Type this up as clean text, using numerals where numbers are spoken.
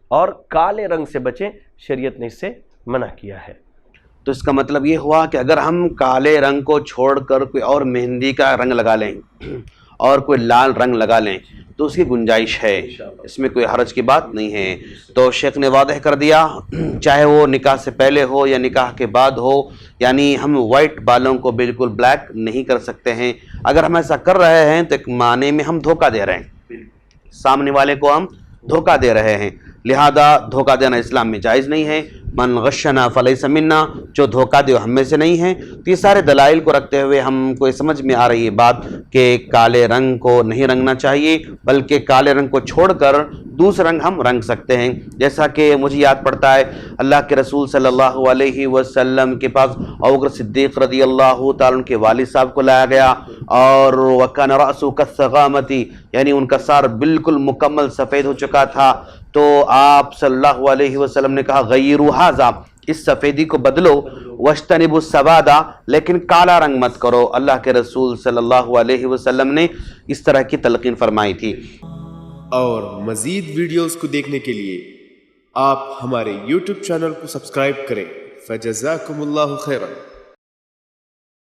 اور کالے رنگ سے بچیں، شریعت نے اس سے منع کیا ہے۔ تو اس کا مطلب یہ ہوا کہ اگر ہم کالے رنگ کو چھوڑ کر کوئی اور مہندی کا رنگ لگا لیں اور کوئی لال رنگ لگا لیں تو اس کی گنجائش ہے، اس میں کوئی حرج کی بات نہیں ہے۔ تو شیخ نے واضح کر دیا، چاہے وہ نکاح سے پہلے ہو یا نکاح کے بعد ہو، یعنی ہم وائٹ بالوں کو بالکل بلیک نہیں کر سکتے ہیں۔ اگر ہم ایسا کر رہے ہیں تو ایک معنی میں ہم دھوکہ دے رہے ہیں، سامنے والے کو ہم دھوکہ دے رہے ہیں، لہذا دھوکہ دینا اسلام میں جائز نہیں ہے۔ من غشنا فلیس منا، جو دھوکہ دے ہم میں سے نہیں ہے۔ تو یہ سارے دلائل کو رکھتے ہوئے ہم کو سمجھ میں آ رہی ہے بات کہ کالے رنگ کو نہیں رنگنا چاہیے، بلکہ کالے رنگ کو چھوڑ کر دوسرا رنگ ہم رنگ سکتے ہیں۔ جیسا کہ مجھے یاد پڑتا ہے اللہ کے رسول صلی اللہ علیہ وسلم کے پاس ابوبکر صدیق رضی اللہ تعالیٰ عنہ کے والد صاحب کو لایا گیا، اور وَكَانَ رَأْسُهُ كَالثَّغَامَةِ، یعنی ان کا سار بالکل مکمل سفید ہو چکا تھا۔ تو آپ صلی اللہ علیہ وسلم نے کہا غیروا ھذا، اس سفیدی کو بدلو، وَاجْتَنِبُوا السَّوَادَ، لیکن کالا رنگ مت کرو۔ اللہ کے رسول صلی اللہ علیہ وسلم نے اس طرح کی تلقین فرمائی تھی۔ اور مزید ویڈیوز کو دیکھنے کے لیے آپ ہمارے YouTube چینل کو سبسکرائب کریں۔ فجزاکم اللہ خیرا۔